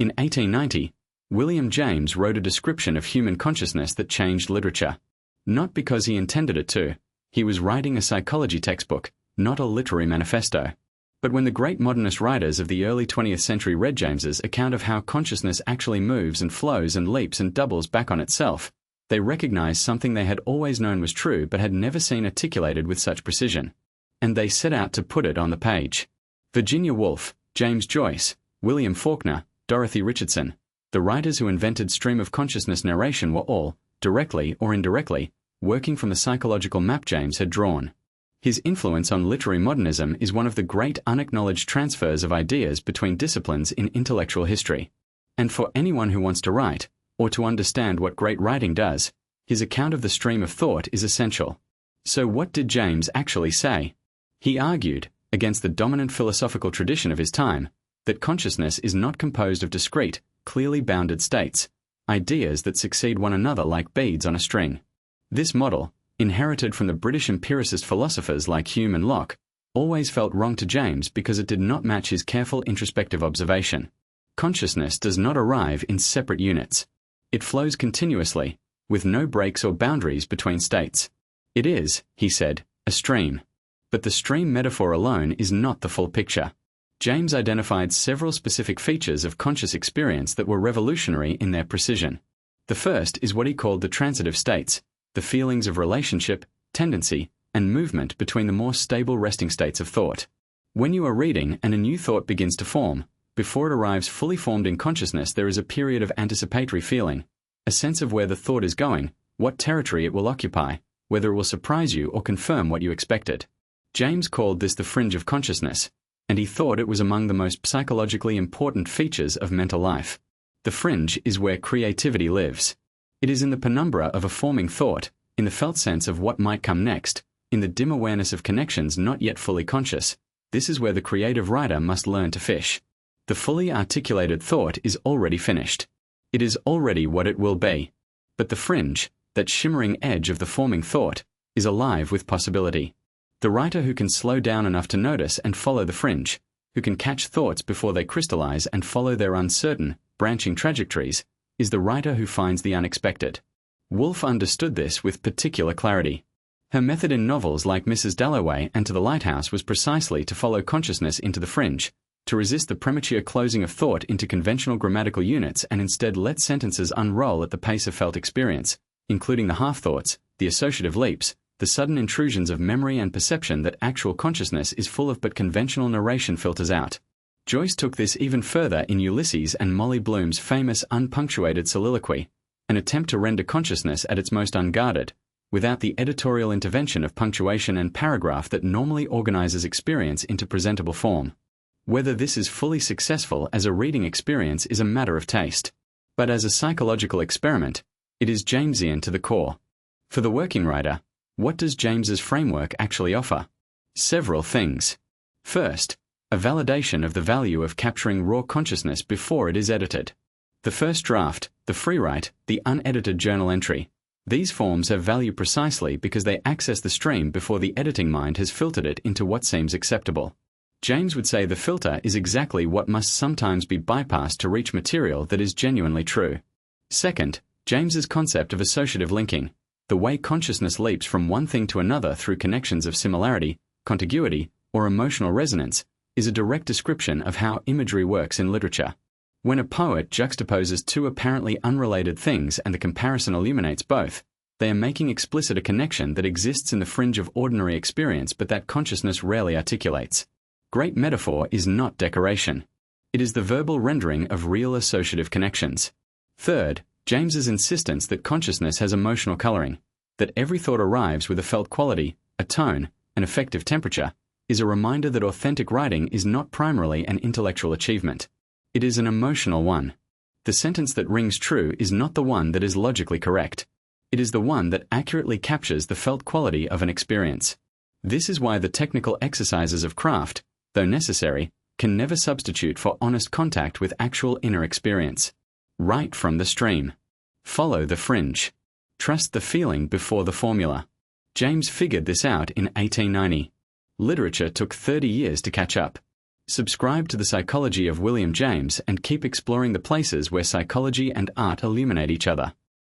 In 1890, William James wrote a description of human consciousness that changed literature. Not because he intended it to. He was writing a psychology textbook, not a literary manifesto. But when the great modernist writers of the early 20th century read James's account of how consciousness actually moves and flows and leaps and doubles back on itself, they recognized something they had always known was true but had never seen articulated with such precision. And they set out to put it on the page. Virginia Woolf, James Joyce, William Faulkner, Dorothy Richardson, the writers who invented stream of consciousness narration were all, directly or indirectly, working from the psychological map James had drawn. His influence on literary modernism is one of the great unacknowledged transfers of ideas between disciplines in intellectual history. And for anyone who wants to write, or to understand what great writing does, his account of the stream of thought is essential. So what did James actually say? He argued, against the dominant philosophical tradition of his time, that consciousness is not composed of discrete, clearly bounded states, ideas that succeed one another like beads on a string. This model, inherited from the British empiricist philosophers like Hume and Locke, always felt wrong to James because it did not match his careful introspective observation. Consciousness does not arrive in separate units. It flows continuously, with no breaks or boundaries between states. It is, he said, a stream. But the stream metaphor alone is not the full picture. James identified several specific features of conscious experience that were revolutionary in their precision. The first is what he called the transitive states, the feelings of relationship, tendency, and movement between the more stable resting states of thought. When you are reading and a new thought begins to form, before it arrives fully formed in consciousness there is a period of anticipatory feeling, a sense of where the thought is going, what territory it will occupy, whether it will surprise you or confirm what you expected. James called this the fringe of consciousness, and he thought it was among the most psychologically important features of mental life. The fringe is where creativity lives. It is in the penumbra of a forming thought, in the felt sense of what might come next, in the dim awareness of connections not yet fully conscious. This is where the creative writer must learn to fish. The fully articulated thought is already finished. It is already what it will be. But the fringe, that shimmering edge of the forming thought, is alive with possibility. The writer who can slow down enough to notice and follow the fringe, who can catch thoughts before they crystallize and follow their uncertain, branching trajectories, is the writer who finds the unexpected. Woolf understood this with particular clarity. Her method in novels like Mrs. Dalloway and To the Lighthouse was precisely to follow consciousness into the fringe, to resist the premature closing of thought into conventional grammatical units and instead let sentences unroll at the pace of felt experience, including the half-thoughts, the associative leaps, the sudden intrusions of memory and perception that actual consciousness is full of but conventional narration filters out. Joyce took this even further in Ulysses and Molly Bloom's famous unpunctuated soliloquy, an attempt to render consciousness at its most unguarded, without the editorial intervention of punctuation and paragraph that normally organizes experience into presentable form. Whether this is fully successful as a reading experience is a matter of taste. But as a psychological experiment, it is Jamesian to the core. For the working writer, what does James's framework actually offer? Several things. First, a validation of the value of capturing raw consciousness before it is edited. The first draft, the free write, the unedited journal entry. These forms have value precisely because they access the stream before the editing mind has filtered it into what seems acceptable. James would say the filter is exactly what must sometimes be bypassed to reach material that is genuinely true. Second, James's concept of associative linking, the way consciousness leaps from one thing to another through connections of similarity, contiguity, or emotional resonance, is a direct description of how imagery works in literature. When a poet juxtaposes two apparently unrelated things and the comparison illuminates both, they are making explicit a connection that exists in the fringe of ordinary experience but that consciousness rarely articulates. Great metaphor is not decoration. It is the verbal rendering of real associative connections. Third, James's insistence that consciousness has emotional coloring, that every thought arrives with a felt quality, a tone, an affective temperature, is a reminder that authentic writing is not primarily an intellectual achievement. It is an emotional one. The sentence that rings true is not the one that is logically correct. It is the one that accurately captures the felt quality of an experience. This is why the technical exercises of craft, though necessary, can never substitute for honest contact with actual inner experience. Write from the stream. Follow the fringe. Trust the feeling before the formula. James figured this out in 1890. Literature took 30 years to catch up. Subscribe to The Psychology of William James and keep exploring the places where psychology and art illuminate each other.